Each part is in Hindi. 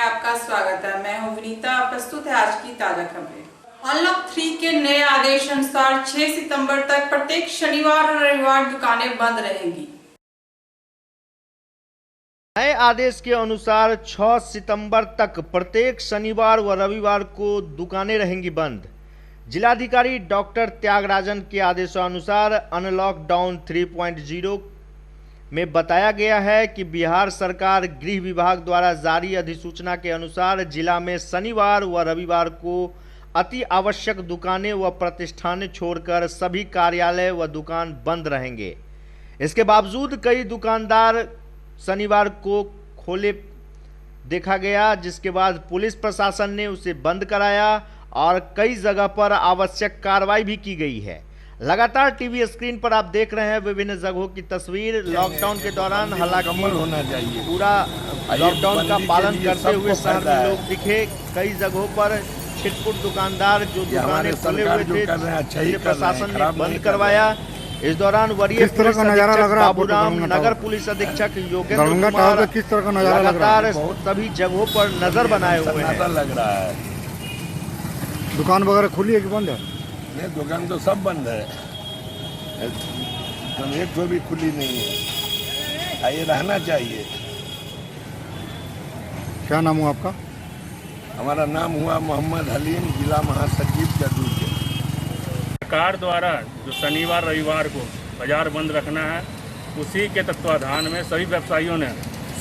आपका स्वागत है। मैं हूं विनीता। प्रस्तुत है आज की ताजा खबरें। अनलॉक 3 के नए आदेश अनुसार 6 सितंबर तक प्रत्येक शनिवार और रविवार दुकानें बंद रहेंगी। नए आदेश के अनुसार 6 सितंबर तक प्रत्येक शनिवार व रविवार को दुकानें रहेंगी बंद। जिलाधिकारी डॉक्टर त्यागराजन के आदेशानुसार अनलॉक डाउन 3.0 में बताया गया है कि बिहार सरकार गृह विभाग द्वारा जारी अधिसूचना के अनुसार जिला में शनिवार व रविवार को अति आवश्यक दुकानें व प्रतिष्ठानें छोड़कर सभी कार्यालय व दुकान बंद रहेंगे। इसके बावजूद कई दुकानदार शनिवार को खोले देखा गया, जिसके बाद पुलिस प्रशासन ने उसे बंद कराया और कई जगह पर आवश्यक कार्रवाई भी की गई है। लगातार टीवी स्क्रीन पर आप देख रहे हैं विभिन्न जगहों की तस्वीर। लॉकडाउन के दौरान हालांकि पूरा लॉकडाउन का पालन करते हुए शहर में लोग दिखे। कई जगहों पर छिटपुट दुकानदार जो दुकानें खोले हुए थे प्रशासन ने बंद करवाया। इस दौरान वरीय पुलिस अधीक्षक बाबूराम, नगर पुलिस अधीक्षक योगेंद्र कुमार लगातार सभी जगहों पर नजर बनाए हुए हैं। दुकान वगैरह खुली है कि बंद है? नहीं, दुकान तो सब बंद है, एक तो भी खुली नहीं है। ये रहना चाहिए। क्या नाम हुआ आपका? हमारा नाम हुआ मोहम्मद हलीम, जिला महासचिव जदूर। सरकार द्वारा जो शनिवार रविवार को बाजार बंद रखना है, उसी के तत्वाधान में सभी व्यवसायियों ने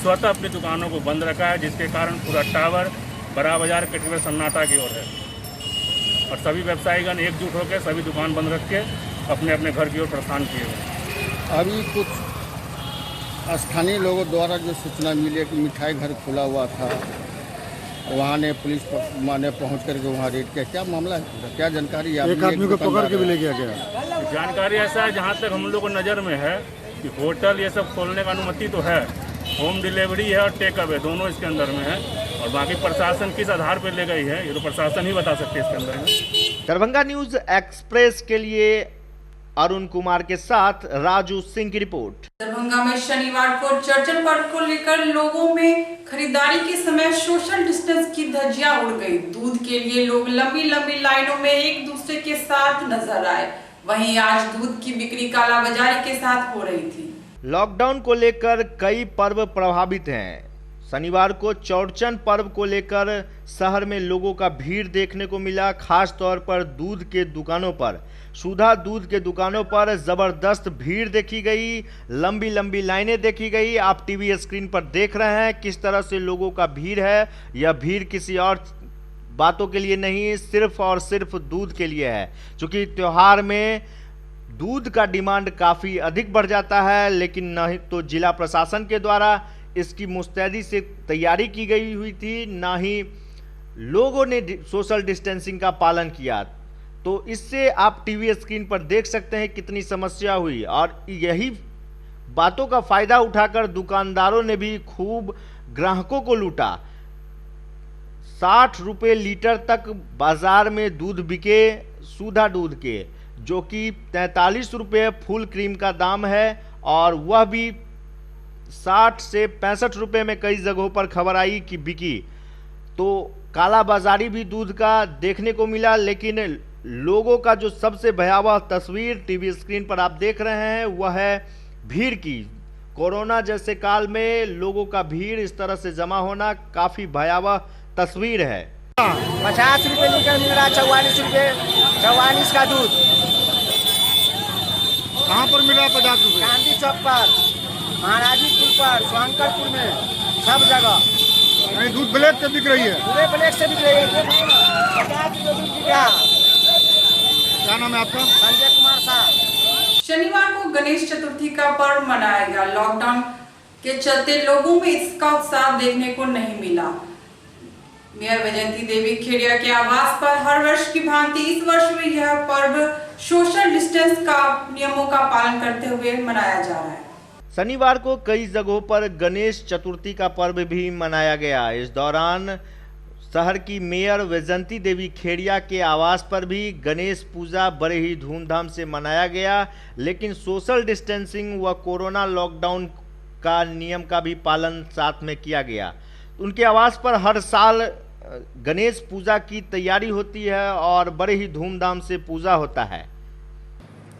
स्वतः अपनी दुकानों को बंद रखा है, जिसके कारण पूरा टावर बड़ा बाजार कटिवर सन्नाटा की ओर है और सभी व्यवसायीगण एकजुट होकर सभी दुकान बंद रख के अपने अपने घर की ओर प्रस्थान किए हुए। अभी कुछ स्थानीय लोगों द्वारा जो सूचना मिली है कि मिठाई घर खुला हुआ था, वहाँ ने पुलिस ने पहुँच करके वहाँ रेड किया। क्या मामला है, क्या जानकारी? एक आदमी को पकड़ के भी ले गया। जानकारी ऐसा है, जहाँ तक हम लोग को नज़र में है कि होटल ये सब खोलने का अनुमति तो है, होम डिलीवरी है और टेक अवे दोनों इसके अंदर में है, और बाकी प्रशासन किस आधार पर ले गई है ये तो प्रशासन ही बता सकते हैं इसके अंदर में। दरभंगा न्यूज एक्सप्रेस के लिए अरुण कुमार के साथ राजू सिंह की रिपोर्ट। दरभंगा में शनिवार को चर्चन पर्व को लेकर लोगों में खरीदारी के समय सोशल डिस्टेंस की धज्जियां उड़ गई। दूध के लिए लोग लंबी लंबी लाइनों में एक दूसरे के साथ नजर आए। वहीं आज दूध की बिक्री कालाबाजारी के साथ हो रही थी। लॉकडाउन को लेकर कई पर्व प्रभावित हैं। शनिवार को चौड़चन पर्व को लेकर शहर में लोगों का भीड़ देखने को मिला। खास तौर पर दूध के दुकानों पर, सुधा दूध के दुकानों पर जबरदस्त भीड़ देखी गई, लंबी लंबी लाइनें देखी गई। आप टीवी स्क्रीन पर देख रहे हैं किस तरह से लोगों का भीड़ है। यह भीड़ किसी और बातों के लिए नहीं, सिर्फ और सिर्फ दूध के लिए है। क्योंकि त्योहार में दूध का डिमांड काफ़ी अधिक बढ़ जाता है, लेकिन नहीं तो जिला प्रशासन के द्वारा इसकी मुस्तैदी से तैयारी की गई हुई थी, ना ही लोगों ने सोशल डिस्टेंसिंग का पालन किया। तो इससे आप टीवी स्क्रीन पर देख सकते हैं कितनी समस्या हुई, और यही बातों का फायदा उठाकर दुकानदारों ने भी खूब ग्राहकों को लूटा। 60 रुपये लीटर तक बाजार में दूध बिके, सुधा दूध के, जो कि 43 रुपये फुल क्रीम का दाम है, और वह भी 60 से 65 रुपये में कई जगहों पर खबर आई कि बिकी। तो काला बाजारी भी दूध का देखने को मिला। लेकिन लोगों का जो सबसे भयावह तस्वीर टीवी स्क्रीन पर आप देख रहे हैं वह है भीड़ की। कोरोना जैसे काल में लोगों का भीड़ इस तरह से जमा होना काफ़ी भयावह तस्वीर है। 50 रुपये लीटर मिल रहा है, 44 रुपये 44 का दूध। कहाँ पर मिल रहा है 50 रुपये? गांधी चौक पर, महाराजी पुल पर, सोहनकरपुर में, सब जगह। नहीं, दूध ब्लैक से बिक रही है। पूरे ब्लैक से बिक रही है। 50 रुपये दूध बिक रहा। क्या नाम है आपका? संजय कुमार साहब। शनिवार को गणेश चतुर्थी का पर्व मनाया गया। लॉकडाउन के चलते लोगों में इसका उत्साह देखने को नहीं मिला। मेयर वैजयंती देवी खेड़िया के आवास पर हर वर्ष की भांति इस वर्ष भी यह पर्व सोशल डिस्टेंस का नियमों का पालन करते हुए मनाया जा रहा है। शनिवार को कई जगहों पर गणेश चतुर्थी का पर्व भी मनाया गया। इस दौरान शहर की मेयर वैजयंती देवी खेड़िया के आवास पर भी गणेश पूजा बड़े ही धूमधाम से मनाया गया, लेकिन सोशल डिस्टेंसिंग व कोरोना लॉकडाउन का नियम का भी पालन साथ में किया गया। उनके आवास पर हर साल गणेश पूजा की तैयारी होती है और बड़े ही धूमधाम से पूजा होता है।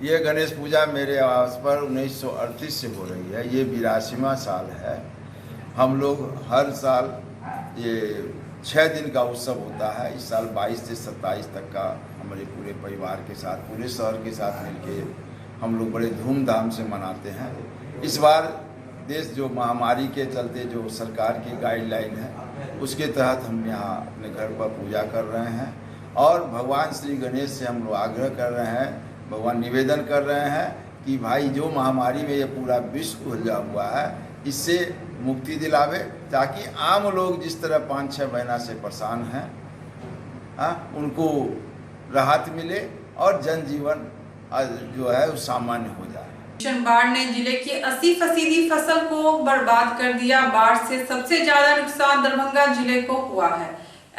ये गणेश पूजा मेरे आवास पर 1938 से हो रही है। ये 82वां साल है। हम लोग हर साल ये 6 दिन का उत्सव होता है। इस साल 22 से 27 तक का हमारे पूरे परिवार के साथ, पूरे शहर के साथ मिलके हम लोग बड़े धूमधाम से मनाते हैं। इस बार देश जो महामारी के चलते जो सरकार की गाइडलाइन है उसके तहत हम यहाँ अपने घर पर पूजा कर रहे हैं और भगवान श्री गणेश से हम लोग आग्रह कर रहे हैं, भगवान निवेदन कर रहे हैं कि भाई जो महामारी में ये पूरा विश्व उलझा हुआ है इससे मुक्ति दिलावे, ताकि आम लोग जिस तरह 5-6 महीना से परेशान हैं उनको राहत मिले और जनजीवन जो है वो सामान्य हो जाए। भीषण बाढ़ ने जिले की 80% फसल को बर्बाद कर दिया। बाढ़ से सबसे ज्यादा नुकसान दरभंगा जिले को हुआ है।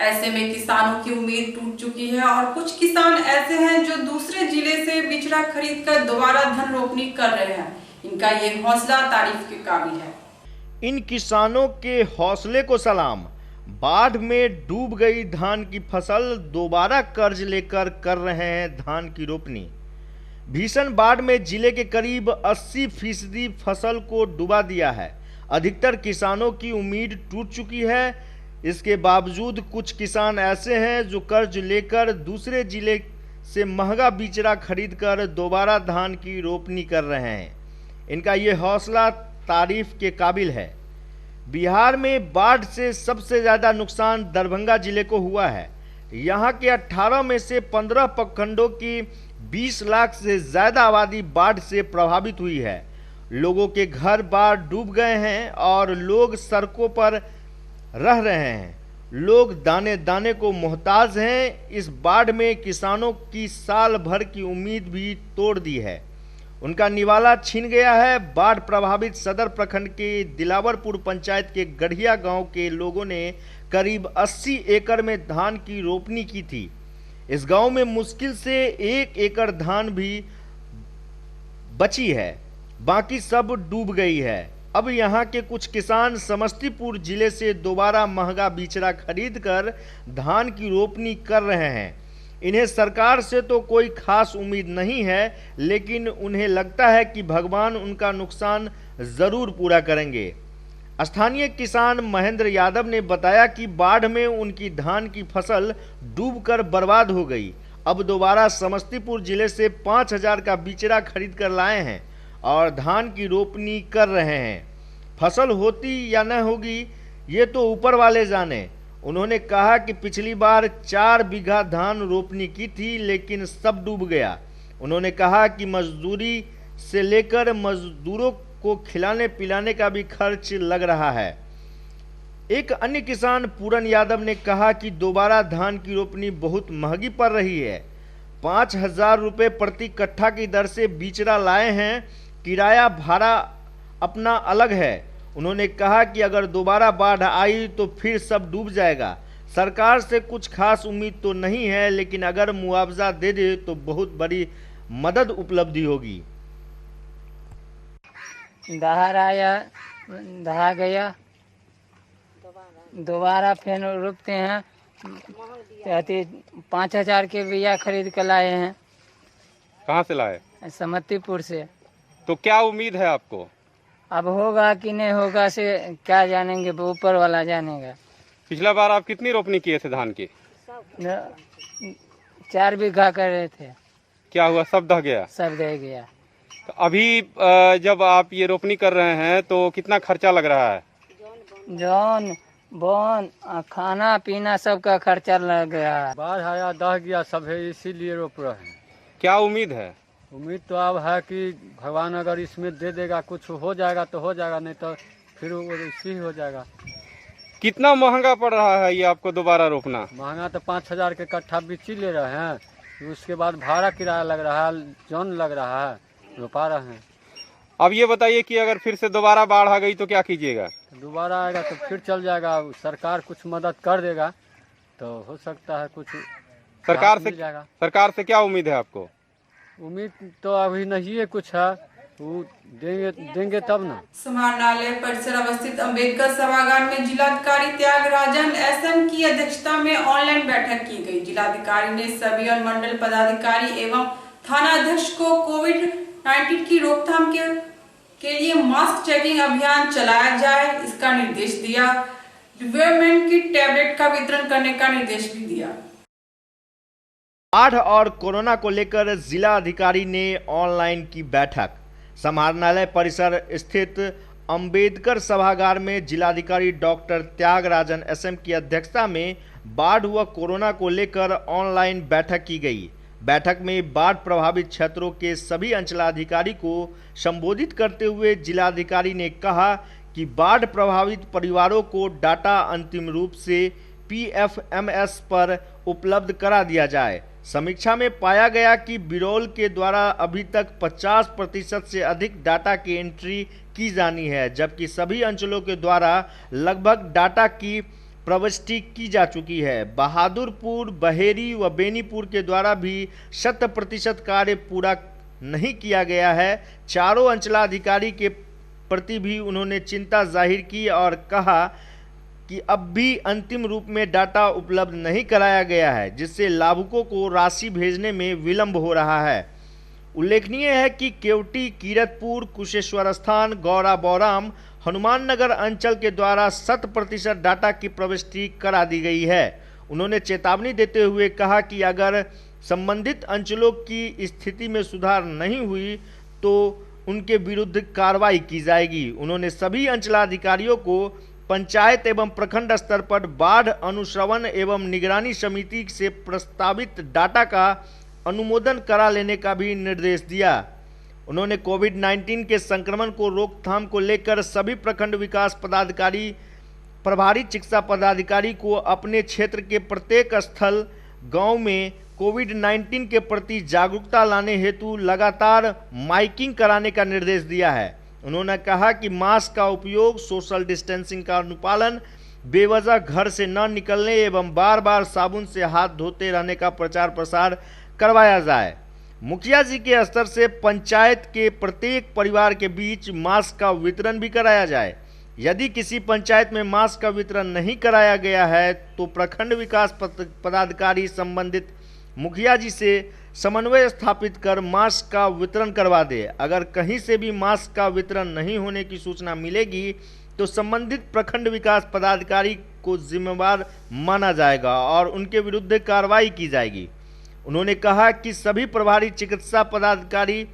ऐसे में किसानों की उम्मीद टूट चुकी है और कुछ किसान ऐसे हैं जो दूसरे जिले से बिचड़ा खरीदकर दोबारा धन रोपनी कर रहे हैं। इनका ये हौसला तारीफ के काबिल है। इन किसानों के हौसले को सलाम। बाढ़ में डूब गई धान की फसल दोबारा कर्ज लेकर कर रहे हैं धान की रोपनी। भीषण बाढ़ में जिले के करीब 80% फसल को डुबा दिया है। अधिकतर किसानों की उम्मीद टूट चुकी है। इसके बावजूद कुछ किसान ऐसे हैं जो कर्ज लेकर दूसरे जिले से महंगा बिचड़ा खरीदकर दोबारा धान की रोपनी कर रहे हैं। इनका ये हौसला तारीफ के काबिल है। बिहार में बाढ़ से सबसे ज़्यादा नुकसान दरभंगा जिले को हुआ है। यहाँ के 18 में से 15 प्रखंडों की 20 लाख से ज़्यादा आबादी बाढ़ से प्रभावित हुई है। लोगों के घर बार डूब गए हैं और लोग सड़कों पर रह रहे हैं। लोग दाने दाने को मोहताज हैं। इस बाढ़ में किसानों की साल भर की उम्मीद भी तोड़ दी है। उनका निवाला छीन गया है। बाढ़ प्रभावित सदर प्रखंड के दिलावरपुर पंचायत के गढ़िया गांव के लोगों ने करीब 80 एकड़ में धान की रोपनी की थी। इस गांव में मुश्किल से 1 एकड़ धान भी बची है, बाकी सब डूब गई है। अब यहाँ के कुछ किसान समस्तीपुर जिले से दोबारा महंगा बिचड़ा खरीदकर धान की रोपनी कर रहे हैं। इन्हें सरकार से तो कोई खास उम्मीद नहीं है, लेकिन उन्हें लगता है कि भगवान उनका नुकसान जरूर पूरा करेंगे। स्थानीय किसान महेंद्र यादव ने बताया कि बाढ़ में उनकी धान की फसल डूबकर बर्बाद हो गई। अब दोबारा समस्तीपुर जिले से 5000 का बिचड़ा खरीद कर लाए हैं और धान की रोपनी कर रहे हैं। फसल होती या न होगी ये तो ऊपर वाले जाने। उन्होंने कहा कि पिछली बार 4 बीघा धान रोपनी की थी, लेकिन सब डूब गया। उन्होंने कहा कि मजदूरी से लेकर मजदूरों को खिलाने पिलाने का भी खर्च लग रहा है। एक अन्य किसान पूरन यादव ने कहा कि दोबारा धान की रोपनी बहुत महंगी पड़ रही है। 5000 रुपये प्रति कट्ठा की दर से बिचड़ा लाए हैं। किराया भाड़ा अपना अलग है। उन्होंने कहा कि अगर दोबारा बाढ़ आई तो फिर सब डूब जाएगा। सरकार से कुछ खास उम्मीद तो नहीं है, लेकिन अगर मुआवजा दे दे तो बहुत बड़ी मदद उपलब्धि होगी। दहाड़ आया, दहा गया, दोबारा फिर रोपते हैं। 5000 के बिया खरीद कर लाए हैं। कहाँ से लाए? समस्तीपुर से। तो क्या उम्मीद है आपको? अब होगा कि नहीं होगा से क्या जानेंगे, ऊपर वाला जानेगा। पिछला बार आप कितनी रोपनी किए थे धान की? 4 बीघा कर रहे थे। क्या हुआ? सब दह गया? सब दह गया। तो अभी जब आप ये रोपनी कर रहे हैं तो कितना खर्चा लग रहा है? जौन बोन खाना पीना सबका खर्चा लग गया है। बाढ़ आया, दह गया सब है, इसीलिए रोप रहे हैं। क्या उम्मीद है? उम्मीद तो अब है कि भगवान अगर इसमें दे देगा, कुछ हो जाएगा तो हो जाएगा, नहीं तो फिर वो इसी हो जाएगा। कितना महंगा पड़ रहा है ये आपको दोबारा रोपना? महंगा तो 5000 के कट्ठा बिची ले रहे हैं। उसके बाद भाड़ा किराया लग रहा है, जौन लग रहा है, रोपा रहे हैं। अब ये बताइए कि अगर फिर से दोबारा बाढ़ आ गई तो क्या कीजिएगा? दोबारा आएगा तो फिर चल जाएगा। सरकार कुछ मदद कर देगा तो हो सकता है कुछ सरकार से क्या उम्मीद है आपको? उम्मीद तो अभी नहीं है कुछ है। वो देंगे तब ना। समाहरणालय परिसर अवस्थित अंबेडकर सभागार में जिलाधिकारी त्यागराजन एसएम की अध्यक्षता में ऑनलाइन बैठक की गई। जिलाधिकारी ने सभी अनुमंडल पदाधिकारी एवं थाना अध्यक्ष को कोविड-19 की रोकथाम के लिए मास्क चेकिंग अभियान चलाया जाए, इसका निर्देश दिया। रिक्वायरमेंट की टैबलेट का वितरण करने का निर्देश भी दिया। बाढ़ और कोरोना को लेकर जिला अधिकारी ने ऑनलाइन की बैठक। समाहरणालय परिसर स्थित अंबेडकर सभागार में जिलाधिकारी डॉक्टर त्यागराजन एसएम की अध्यक्षता में बाढ़ व कोरोना को लेकर ऑनलाइन बैठक की गई। बैठक में बाढ़ प्रभावित क्षेत्रों के सभी अंचलाधिकारी को संबोधित करते हुए जिलाधिकारी ने कहा कि बाढ़ प्रभावित परिवारों को डाटा अंतिम रूप से PFMS पर उपलब्ध करा दिया जाए। समीक्षा में पाया गया कि बिरौल के द्वारा अभी तक 50% से अधिक डाटा की एंट्री की जानी है, जबकि सभी अंचलों के द्वारा लगभग डाटा की प्रविष्टि की जा चुकी है। बहादुरपुर, बहेरी व बेनीपुर के द्वारा भी 100% कार्य पूरा नहीं किया गया है। चारों अंचलाधिकारी के प्रति भी उन्होंने चिंता जाहिर की और कहा कि अब भी अंतिम रूप में डाटा उपलब्ध नहीं कराया गया है, जिससे लाभुकों को राशि भेजने में विलंब हो रहा है। उल्लेखनीय है कि केवटी, कीरतपुर, कुशेश्वर स्थान, गौरा बौराम, हनुमान नगर अंचल के द्वारा 100% डाटा की प्रविष्टि करा दी गई है। उन्होंने चेतावनी देते हुए कहा कि अगर संबंधित अंचलों की स्थिति में सुधार नहीं हुई तो उनके विरुद्ध कार्रवाई की जाएगी। उन्होंने सभी अंचलाधिकारियों को पंचायत एवं प्रखंड स्तर पर बाढ़ अनुश्रवण एवं निगरानी समिति से प्रस्तावित डाटा का अनुमोदन करा लेने का भी निर्देश दिया। उन्होंने कोविड-19 के संक्रमण को रोकथाम को लेकर सभी प्रखंड विकास पदाधिकारी, प्रभारी चिकित्सा पदाधिकारी को अपने क्षेत्र के प्रत्येक स्थल गांव में कोविड-19 के प्रति जागरूकता लाने हेतु लगातार माइकिंग कराने का निर्देश दिया है। उन्होंने कहा कि मास्क का उपयोग, सोशल डिस्टेंसिंग का अनुपालन, बेवजह घर से न निकलने एवं बार बार साबुन से हाथ धोते रहने का प्रचार प्रसार करवाया जाए। मुखिया जी के स्तर से पंचायत के प्रत्येक परिवार के बीच मास्क का वितरण भी कराया जाए। यदि किसी पंचायत में मास्क का वितरण नहीं कराया गया है तो प्रखंड विकास पदाधिकारी संबंधित मुखिया जी से समन्वय स्थापित कर मास्क का वितरण करवा दे। अगर कहीं से भी मास्क का वितरण नहीं होने की सूचना मिलेगी तो संबंधित प्रखंड विकास पदाधिकारी को जिम्मेवार माना जाएगा और उनके विरुद्ध कार्रवाई की जाएगी। उन्होंने कहा कि सभी प्रभारी चिकित्सा पदाधिकारी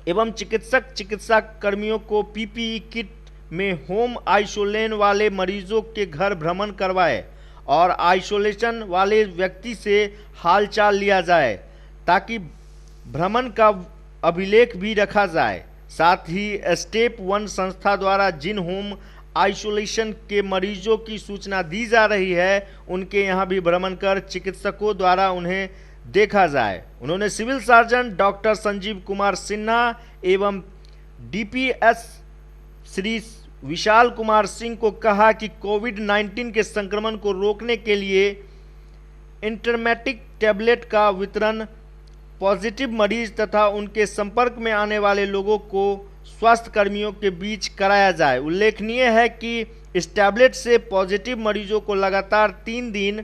एवं चिकित्सा कर्मियों को PPE किट में होम आइसोलेशन वाले मरीजों के घर भ्रमण करवाए और आइसोलेशन वाले व्यक्ति से हालचाल लिया जाए ताकि भ्रमण का अभिलेख भी रखा जाए। साथ ही स्टेप 1 संस्था द्वारा जिन होम आइसोलेशन के मरीजों की सूचना दी जा रही है उनके यहाँ भी भ्रमण कर चिकित्सकों द्वारा उन्हें देखा जाए। उन्होंने civil surgeon doctor Sanjeev Kumar Sinha एवं DPS श्री विशाल कुमार सिंह को कहा कि कोविड-19 के संक्रमण को रोकने के लिए इंटरमेटिक टैबलेट का वितरण पॉजिटिव मरीज तथा उनके संपर्क में आने वाले लोगों को स्वास्थ्य कर्मियों के बीच कराया जाए। उल्लेखनीय है कि इस टैबलेट से पॉजिटिव मरीजों को लगातार 3 दिन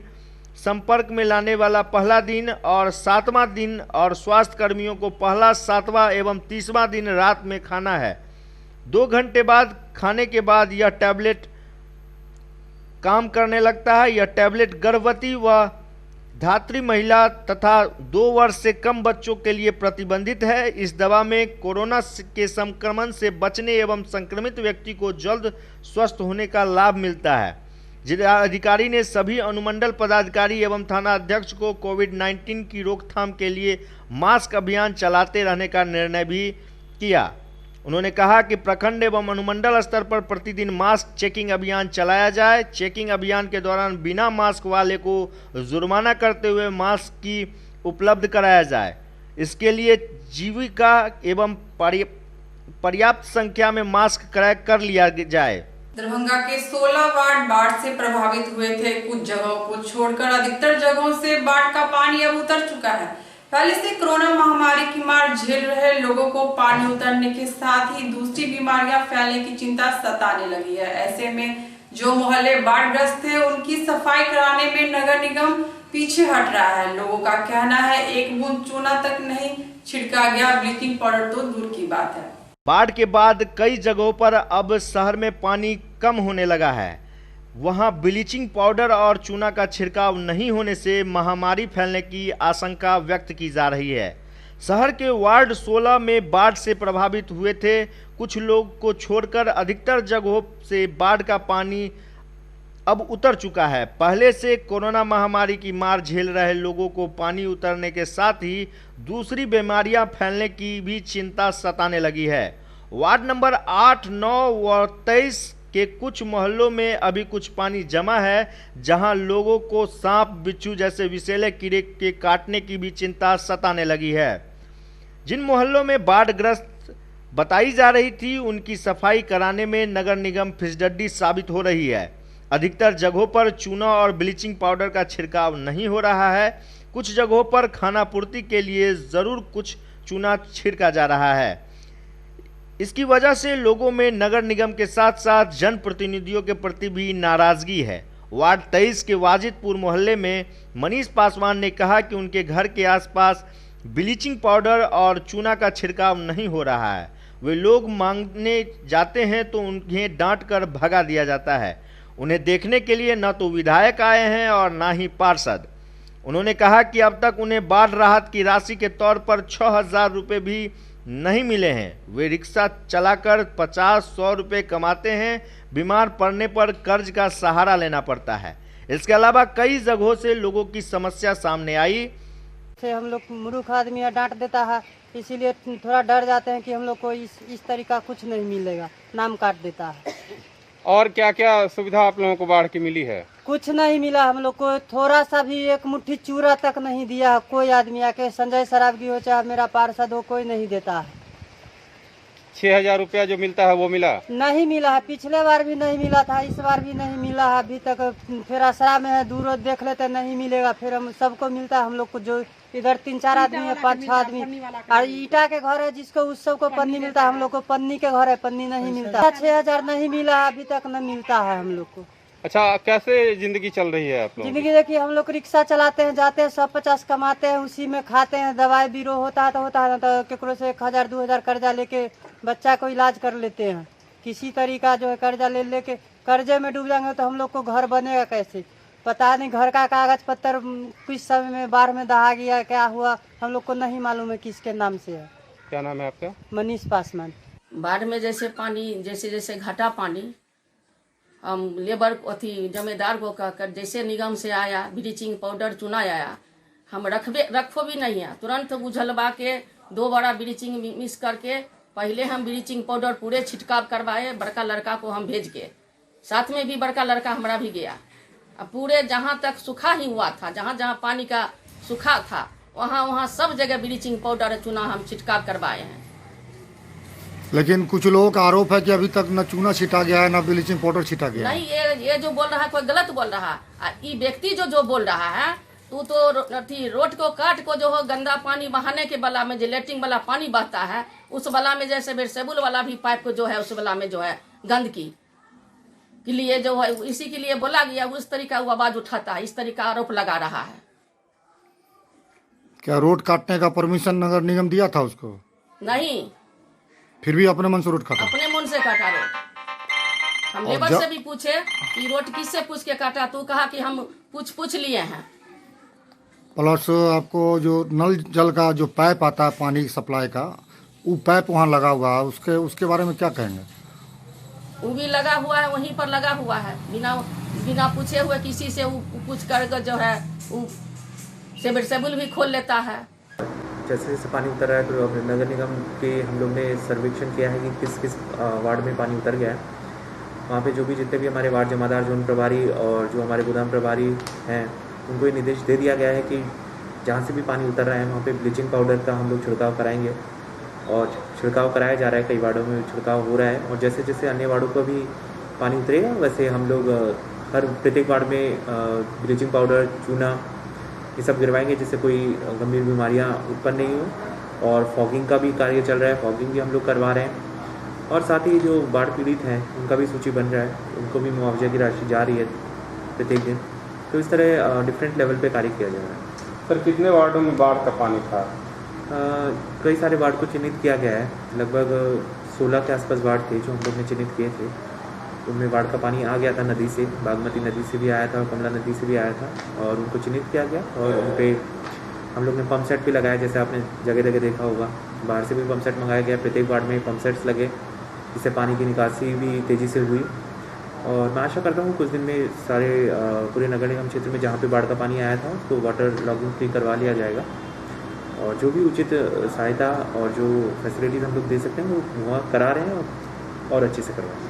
संपर्क में लाने वाला पहला दिन और 7वां दिन और स्वास्थ्य कर्मियों को पहला, 7वां एवं 30वां दिन रात में खाना है। 2 घंटे बाद खाने के बाद यह टैबलेट काम करने लगता है। यह टैबलेट गर्भवती व धात्री महिला तथा 2 वर्ष से कम बच्चों के लिए प्रतिबंधित है। इस दवा में कोरोना के संक्रमण से बचने एवं संक्रमित व्यक्ति को जल्द स्वस्थ होने का लाभ मिलता है। जिलाधिकारी ने सभी अनुमंडल पदाधिकारी एवं थाना अध्यक्ष को कोविड-19 की रोकथाम के लिए मास्क अभियान चलाते रहने का निर्णय भी किया। उन्होंने कहा कि प्रखंड एवं अनुमंडल स्तर पर प्रतिदिन मास्क चेकिंग अभियान चलाया जाए। चेकिंग अभियान के दौरान बिना मास्क वाले को जुर्माना करते हुए मास्क की उपलब्ध कराया जाए। इसके लिए जीविका एवं पर्याप्त संख्या में मास्क क्रय कर लिया जाए। दरभंगा के 16 वार्ड बाढ़ से प्रभावित हुए थे। कुछ जगहों को छोड़कर अधिकतर जगहों से बाढ़ का पानी अब उतर चुका है। पहले से कोरोना महामारी की मार झेल रहे लोगों को पानी उतरने के साथ ही दूसरी बीमारियां फैलने की चिंता सताने लगी है। ऐसे में जो मोहल्ले बाढ़ग्रस्त थे उनकी सफाई कराने में नगर निगम पीछे हट रहा है। लोगों का कहना है एक बूंद चूना तक नहीं छिड़का गया, ब्लीचिंग पाउडर तो दूर की बात है। बाढ़ के बाद कई जगहों पर अब शहर में पानी कम होने लगा है। वहां ब्लीचिंग पाउडर और चूना का छिड़काव नहीं होने से महामारी फैलने की आशंका व्यक्त की जा रही है। शहर के वार्ड 16 में बाढ़ से प्रभावित हुए थे। कुछ लोग को छोड़कर अधिकतर जगहों से बाढ़ का पानी अब उतर चुका है। पहले से कोरोना महामारी की मार झेल रहे लोगों को पानी उतरने के साथ ही दूसरी बीमारियां फैलने की भी चिंता सताने लगी है। वार्ड नंबर 8, 9 व 23 के कुछ मोहल्लों में अभी कुछ पानी जमा है, जहां लोगों को सांप, बिच्छू जैसे विषैले कीड़े के काटने की भी चिंता सताने लगी है। जिन मोहल्लों में बाढ़ग्रस्त बताई जा रही थी उनकी सफाई कराने में नगर निगम फिसडड्डी साबित हो रही है। अधिकतर जगहों पर चूना और ब्लीचिंग पाउडर का छिड़काव नहीं हो रहा है। कुछ जगहों पर खानापूर्ति के लिए ज़रूर कुछ चूना छिड़का जा रहा है। इसकी वजह से लोगों में नगर निगम के साथ साथ जनप्रतिनिधियों के प्रति भी नाराजगी है। वार्ड 23 के वाजिदपुर मोहल्ले में मनीष पासवान ने कहा कि उनके घर के आसपास ब्लीचिंग पाउडर और चूना का छिड़काव नहीं हो रहा है। वे लोग मांगने जाते हैं तो उन्हें डांट कर भगा दिया जाता है। उन्हें देखने के लिए न तो विधायक आए हैं और न ही पार्षद। उन्होंने कहा कि अब तक उन्हें बाढ़ राहत की राशि के तौर पर 6,000 रुपये भी नहीं मिले हैं। वे रिक्शा चलाकर 50-100 रुपये कमाते हैं। बीमार पड़ने पर कर्ज का सहारा लेना पड़ता है। इसके अलावा कई जगहों से लोगों की समस्या सामने आई। हम लोग मूर्ख आदमी डांट देता है, इसीलिए थोड़ा डर जाते हैं कि हम लोग को इस तरीका कुछ नहीं मिलेगा, नाम काट देता है। और क्या क्या सुविधा आप लोगों को बाढ़ की मिली है? कुछ नहीं मिला हम लोग को, थोड़ा सा भी एक मुट्ठी चूरा तक नहीं दिया। कोई आदमी आके, संजय सरावगी हो चाहे मेरा पार्षद हो, कोई नहीं देता है। 6,000 रुपया जो मिलता है वो मिला? नहीं मिला है, पिछले बार भी नहीं मिला था, इस बार भी नहीं मिला है अभी तक। फिर आसरा में है, दूर देख लेते नहीं मिलेगा, फिर हम सबको मिलता है। हम लोग को जो इधर 3-4 आदमी है, 5-6 आदमी, और ईटा के घर है जिसको उस सबको पन्नी मिलता है। हम लोग को पन्नी के घर है, पन्नी नहीं मिलता। 6,000 नहीं मिला अभी तक, न मिलता है हम लोग को। अच्छा, कैसे जिंदगी चल रही है आप लोग? जिंदगी देखिए, हम लोग रिक्शा चलाते हैं, जाते हैं, 150 कमाते हैं, उसी में खाते हैं। दवाई बीरो होता है तो केकरो से 1,000-2,000 कर्जा लेके बच्चा को इलाज कर लेते हैं। किसी तरीका जो है कर्जा लेके कर्जे में डूब जाएंगे तो हम लोग को घर बनेगा कैसे, पता नहीं। घर का कागज पत्तर कुछ समय में बाढ़ में दहा गया, क्या हुआ हम लोग को नहीं मालूम है किसके नाम से है। क्या नाम है आपका? मनीष पासवान। बाढ़ में जैसे पानी, जैसे घाटा पानी, हम लेबर अथी जमींदार को कहकर जैसे निगम से आया, ब्लीचिंग पाउडर चूना आया, हम रखो भी नहीं है। तुरंत उझलवा के 2 बड़ा ब्लीचिंग मिक्स करके पहले हम ब्लीचिंग पाउडर पूरे छिड़काव करवाए। बड़का लड़का को हम भेज के, साथ में भी बड़का लड़का हमारा भी गया। अब पूरे जहाँ तक सूखा ही हुआ था, जहाँ जहाँ पानी का सूखा था, वहाँ सब जगह ब्लीचिंग पाउडर चूना हम छिड़काव करवाए हैं। लेकिन कुछ लोगों का आरोप है कि अभी तक न चूना छिटा गया है न ब्लीचिंग पाउडर छिटा गया है। नहीं, ये जो बोल रहा है कोई गलत बोल रहा है। ये व्यक्ति जो बोल रहा है, तो रोड को काट को जो हो गंदा पानी बहाने के बला में जो लेटरिन वाला पानी बहता है, उस बला में जैसे वेजिटेबल वाला भी पाइप को जो है उस बला में जो है गंदगी के लिए जो है, इसी के लिए बोला गया। उस तरीका वो आवाज उठाता है, इस तरीका आरोप लगा रहा है। क्या रोड काटने का परमिशन नगर निगम दिया था उसको? नहीं, फिर भी अपने मन से रोड काटा? अपने मन से काटा रोड। हम लेबर से भी पूछे कि रोड किससे पूछ के काटा, तो कहा कि हम पूछ लिए हैं। प्लस आपको जो नल जल का जो पाइप आता है पानी सप्लाई का, वो पाइप वहाँ लगा हुआ है, उसके बारे में क्या कहेंगे? वो भी लगा हुआ है, वहीं पर लगा हुआ है, बिना पूछे हुए किसी से पूछ कर जो है वो सेबल भी खोल लेता है। जैसे जैसे पानी उतर रहा है तो नगर निगम के हम लोग ने सर्वेक्षण किया है कि किस किस वार्ड में पानी उतर गया है। वहाँ पे जो भी जितने भी हमारे वार्ड जमादार, जोन प्रभारी और जो हमारे गोदाम प्रभारी हैं, उनको ये निर्देश दे दिया गया है कि जहाँ से भी पानी उतर रहा है वहाँ पे ब्लीचिंग पाउडर का हम लोग छिड़काव कराएंगे। और छिड़काव कराया जा रहा है, कई वार्डों में छिड़काव हो रहा है। और जैसे जैसे अन्य वार्डों को भी पानी उतरेगा वैसे हम लोग हर प्रत्येक वार्ड में ब्लीचिंग पाउडर, चूना ये सब गिरवाएंगे जिससे कोई गंभीर बीमारियां उत्पन्न नहीं हो। और फॉगिंग का भी कार्य चल रहा है, फॉगिंग भी हम लोग करवा रहे हैं। और साथ ही जो बाढ़ पीड़ित हैं उनका भी सूची बन रहा है, उनको भी मुआवजा की राशि जा रही है प्रत्येक दिन। तो इस तरह डिफरेंट लेवल पे कार्य किया जा रहा है। सर कितने वार्डों में बाढ़ का पानी था? कई सारे वार्ड को चिन्हित किया गया है, लगभग 16 के आसपास वार्ड थे जो हम लोग ने चिन्हित किए थे। उनमें बाढ़ का पानी आ गया था नदी से, बागमती नदी से भी आया था और कमला नदी से भी आया था, और उनको चिन्हित किया गया। और उन पर हम लोग ने पंप सेट भी लगाया, जैसे आपने जगह जगह देखा होगा। बाहर से भी पंप सेट मंगाया गया, प्रत्येक वार्ड में पंप सेट्स लगे, जिससे पानी की निकासी भी तेज़ी से हुई। और मैं आशा करता हूँ कुछ दिन में सारे पूरे नगर निगम क्षेत्र में जहाँ पे बाढ़ का पानी आया था उसको वाटर लॉगिंग फ्री करवा लिया जाएगा। और जो भी उचित सहायता और जो फैसिलिटीज़ हम लोग दे सकते हैं वो वहाँ करा रहे हैं और अच्छे से करवा रहे हैं।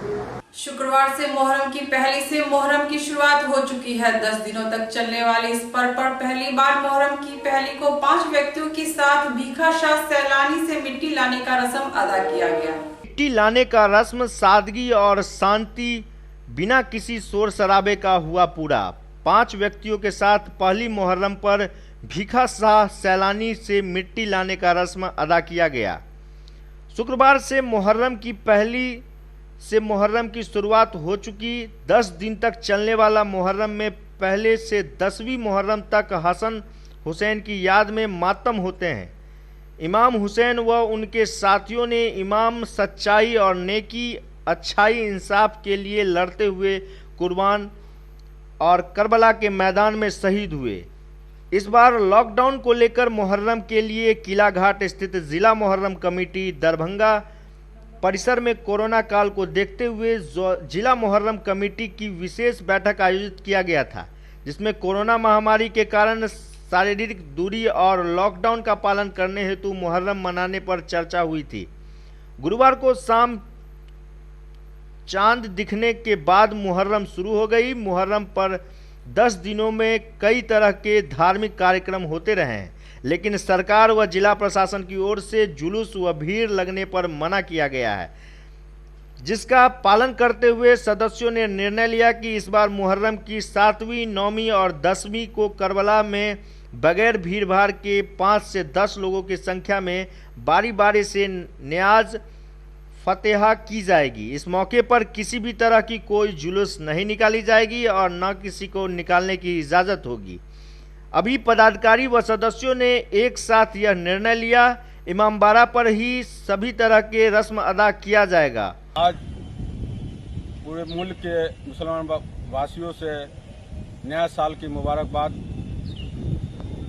शुक्रवार से मोहर्रम की पहली से मोहर्रम की शुरुआत हो चुकी है। 10 दिनों तक चलने वाले इस पर्व पर पहली बार मोहर्रम की पहली को 5 व्यक्तियों के साथ भीखा शाह सैलानी से मिट्टी लाने का रस्म अदा किया गया। मिट्टी लाने का रस्म सादगी और शांति बिना किसी शोर शराबे का हुआ पूरा। 5 व्यक्तियों के साथ पहली मोहर्रम पर भीखा शाह सैलानी से मिट्टी लाने का रस्म अदा किया गया। शुक्रवार से मोहर्रम की शुरुआत हो चुकी। 10 दिन तक चलने वाला मोहर्रम में पहले से 10वीं मोहर्रम तक हसन हुसैन की याद में मातम होते हैं। इमाम हुसैन व उनके साथियों ने इमाम सच्चाई और नेकी, अच्छाई, इंसाफ के लिए लड़ते हुए कुर्बान और करबला के मैदान में शहीद हुए। इस बार लॉकडाउन को लेकर मुहर्रम के लिए किला घाट स्थित जिला मुहर्रम कमेटी दरभंगा परिसर में कोरोना काल को देखते हुए जिला मुहर्रम कमेटी की विशेष बैठक आयोजित किया गया था, जिसमें कोरोना महामारी के कारण शारीरिक दूरी और लॉकडाउन का पालन करने हेतु मुहर्रम मनाने पर चर्चा हुई थी। गुरुवार को शाम चांद दिखने के बाद मुहर्रम शुरू हो गई। मुहर्रम पर 10 दिनों में कई तरह के धार्मिक कार्यक्रम होते रहे हैं, लेकिन सरकार व जिला प्रशासन की ओर से जुलूस व भीड़ लगने पर मना किया गया है, जिसका पालन करते हुए सदस्यों ने निर्णय लिया कि इस बार मुहर्रम की 7वीं, 9वीं और 10वीं को करबला में बगैर भीड़भाड़ के 5 से 10 लोगों की संख्या में बारी बारी से न्याज फतेहा की जाएगी। इस मौके पर किसी भी तरह की कोई जुलूस नहीं निकाली जाएगी और न किसी को निकालने की इजाज़त होगी। अभी पदाधिकारी व सदस्यों ने एक साथ यह निर्णय लिया, इमामबाड़ा पर ही सभी तरह के रस्म अदा किया जाएगा। आज पूरे मुल्क के मुसलमान वासियों से नया साल की मुबारकबाद।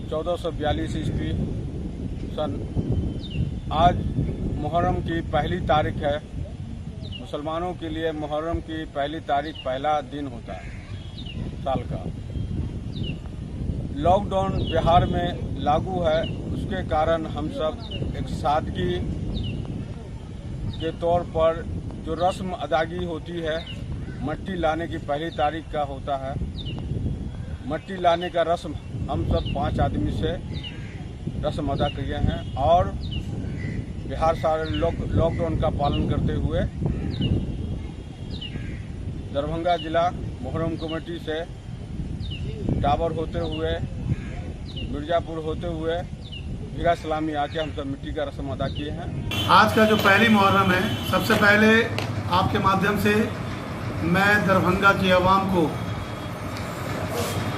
1442 ईस्वी सन आज मुहर्रम की पहली तारीख है। मुसलमानों के लिए मुहर्रम की पहली तारीख पहला दिन होता है साल का। लॉकडाउन बिहार में लागू है, उसके कारण हम सब एक सादगी के तौर पर जो रस्म अदागी होती है, मिट्टी लाने की पहली तारीख का होता है। मिट्टी लाने का रस्म हम सब 5 आदमी से रस्म अदा किए हैं और बिहार सारे लॉकडाउन का पालन करते हुए दरभंगा जिला मुहर्रम कमेटी से टावर होते हुए मिर्जापुर होते हुए हीरा सलामी आके हम सब मिट्टी का रस्म अदा किए हैं। आज का जो पहली मुहर्रम है, सबसे पहले आपके माध्यम से मैं दरभंगा की आवाम को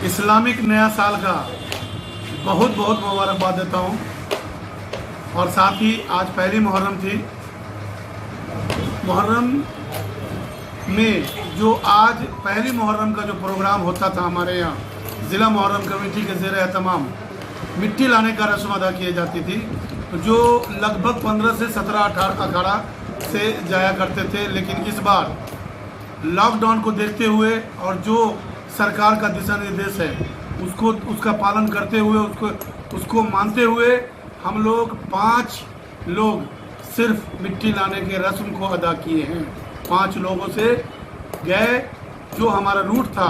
इस्लामिक नया साल का बहुत बहुत मुबारकबाद देता हूँ। और साथ ही आज पहली मुहर्रम थी। मुहर्रम में जो आज पहली मुहर्रम का जो प्रोग्राम होता था हमारे यहाँ ज़िला मुहर्रम कमेटी के ज़ेर एहतमाम मिट्टी लाने का रस्म अदा की जाती थी, जो लगभग 15 से 17 अखाड़ा से जाया करते थे। लेकिन इस बार लॉकडाउन को देखते हुए और जो सरकार का दिशा निर्देश है उसका पालन करते हुए उसको मानते हुए हम लोग 5 लोग सिर्फ मिट्टी लाने के रस्म को अदा किए हैं। 5 लोगों से गए, जो हमारा रूट था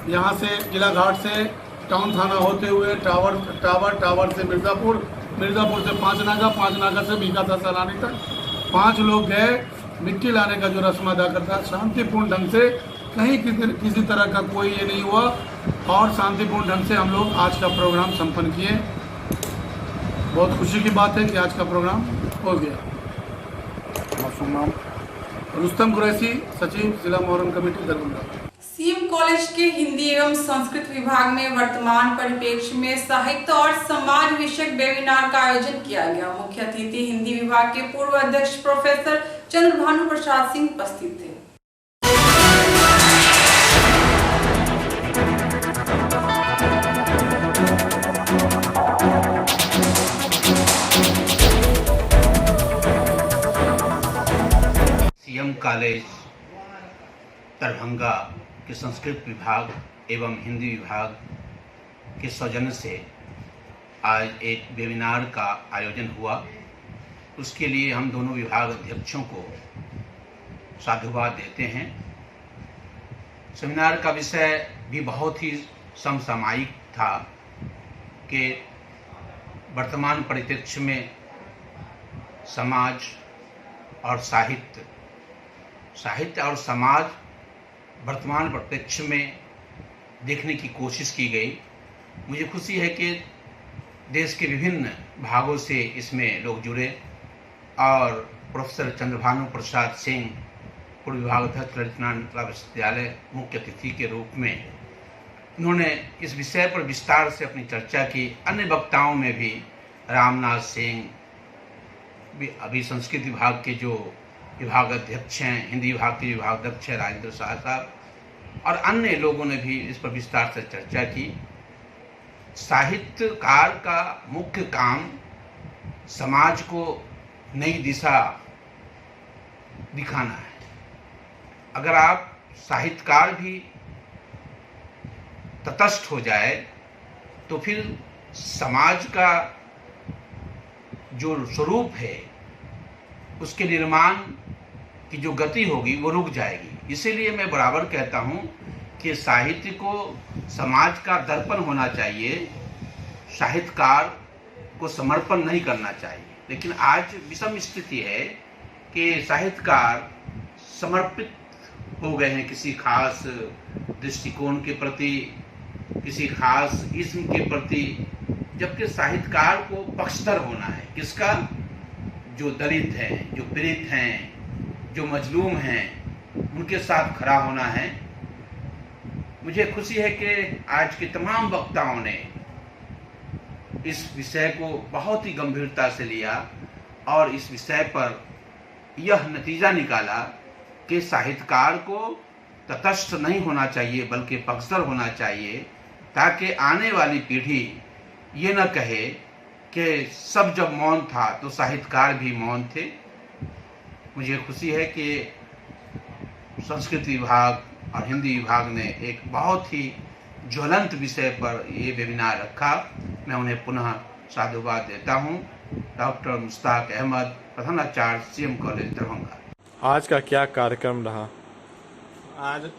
यहाँ से किला घाट से टाउन थाना होते हुए टावर से मिर्ज़ापुर से 5 नागा से भीखा शाह सैलानी तक 5 लोग गए। मिट्टी लाने का जो रस्म अदा करता शांतिपूर्ण ढंग से कहीं किसी तरह का कोई ये नहीं हुआ और शांतिपूर्ण ढंग से हम लोग आज का प्रोग्राम संपन्न किए। बहुत खुशी की बात है कि आज का प्रोग्राम हो गया। रुस्तम कुरैशी, सचिव जिला Muharram committee Darbhanga. CM college के हिंदी एवं संस्कृत विभाग में वर्तमान परिप्रेक्ष्य में साहित्य और समाज विषयक वेबिनार का आयोजन किया गया। मुख्य अतिथि हिंदी विभाग के पूर्व अध्यक्ष प्रोफेसर चंद्रभानु प्रसाद सिंह उपस्थित थे। सीएम कॉलेज दरभंगा के संस्कृत विभाग एवं हिंदी विभाग के सौजन्य से आज एक वेबिनार का आयोजन हुआ। उसके लिए हम दोनों विभाग अध्यक्षों को साधुवाद देते हैं। सेमिनार का विषय भी बहुत ही समसामयिक था कि वर्तमान परिप्रेक्ष्य में समाज और साहित्य और समाज वर्तमान परिप्रेक्ष्य में देखने की कोशिश की गई। मुझे खुशी है कि देश के विभिन्न भागों से इसमें लोग जुड़े और प्रोफेसर चंद्रभानु प्रसाद सिंह, पूर्व विभाग अध्यक्ष ललित नारायण विश्वविद्यालय, मुख्य अतिथि के रूप में उन्होंने इस विषय पर विस्तार से अपनी चर्चा की। अन्य वक्ताओं में भी रामनाथ सिंह, अभी संस्कृत विभाग के जो विभाग अध्यक्ष हैं, हिंदी विभाग के विभाग अध्यक्ष हैं राजेंद्र शाह साहब, और अन्य लोगों ने भी इस पर विस्तार से चर्चा की। साहित्यकार का मुख्य काम समाज को नई दिशा दिखाना है। अगर आप साहित्यकार भी तटस्थ हो जाए तो फिर समाज का जो स्वरूप है उसके निर्माण की जो गति होगी वो रुक जाएगी। इसीलिए मैं बराबर कहता हूँ कि साहित्य को समाज का दर्पण होना चाहिए, साहित्यकार को समर्पण नहीं करना चाहिए। लेकिन आज विषम स्थिति है कि साहित्यकार समर्पित हो गए हैं किसी खास दृष्टिकोण के प्रति, किसी खास इस्म के प्रति, जबकि साहित्यकार को पक्षधर होना है। किसका? जो दलित हैं, जो पीड़ित हैं, जो मजलूम हैं, उनके साथ खड़ा होना है। मुझे खुशी है कि आज के तमाम वक्ताओं ने इस विषय को बहुत ही गंभीरता से लिया और इस विषय पर यह नतीजा निकाला कि साहित्यकार को तटस्थ नहीं होना चाहिए बल्कि पक्षधर होना चाहिए, ताकि आने वाली पीढ़ी ये न कहे कि सब जब मौन था तो साहित्यकार भी मौन थे। मुझे खुशी है कि संस्कृत विभाग और हिंदी विभाग ने एक बहुत ही ज्वलंत विषय पर ये वेबिनार रखा। मैं उन्हें पुनः साधुवाद देता हूँ। डॉक्टर मुश्ताक अहमद, प्रधानाचार्य, सीएम कॉलेज दरभंगा। आज का क्या कार्यक्रम रहा? आज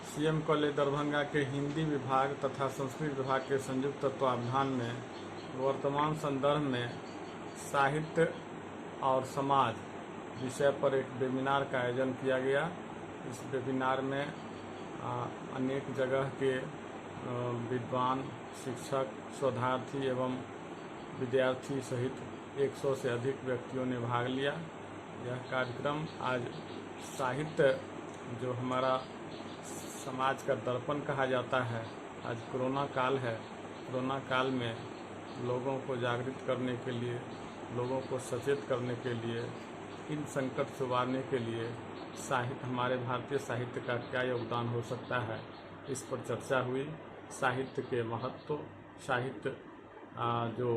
सीएम कॉलेज दरभंगा के हिंदी विभाग तथा संस्कृत विभाग के संयुक्त तत्वावधान में वर्तमान संदर्भ में साहित्य और समाज विषय पर एक वेबिनार का आयोजन किया गया। इस वेबिनार में अनेक जगह के विद्वान, शिक्षक, शोधार्थी एवं विद्यार्थी सहित 100 से अधिक व्यक्तियों ने भाग लिया। यह कार्यक्रम आज साहित्य जो हमारा समाज का दर्पण कहा जाता है, आज कोरोना काल है। कोरोना काल में लोगों को जागृत करने के लिए, लोगों को सचेत करने के लिए, इन संकट से उबारने के लिए साहित्य, हमारे भारतीय साहित्य का क्या योगदान हो सकता है, इस पर चर्चा हुई। साहित्य के महत्व, साहित्य जो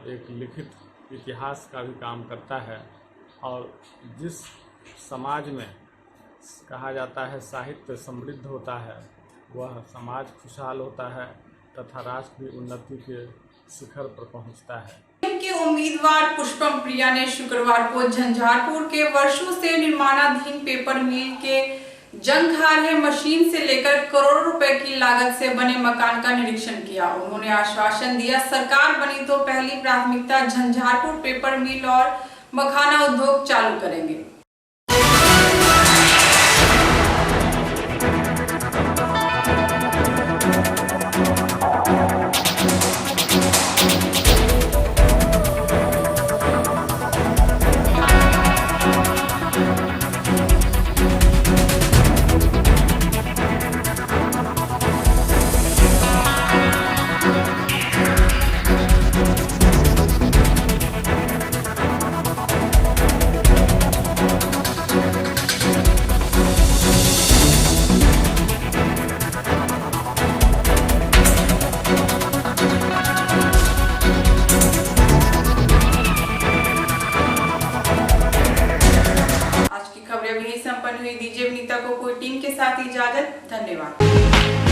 एक लिखित इतिहास का भी काम करता है और जिस समाज में कहा जाता है साहित्य समृद्ध होता है, वह समाज खुशहाल होता है तथा राष्ट्र भी उन्नति के शिखर पर पहुंचता है। के उम्मीदवार पुष्पम प्रिया ने शुक्रवार को झंझारपुर के वर्षों से निर्माणाधीन पेपर मिल के जंग खा रहे मशीन से लेकर करोड़ों रुपए की लागत से बने मकान का निरीक्षण किया। उन्होंने आश्वासन दिया, सरकार बनी तो पहली प्राथमिकता झंझारपुर पेपर मिल और मखाना उद्योग चालू करेंगे। को टीम के साथ इजाजत। धन्यवाद।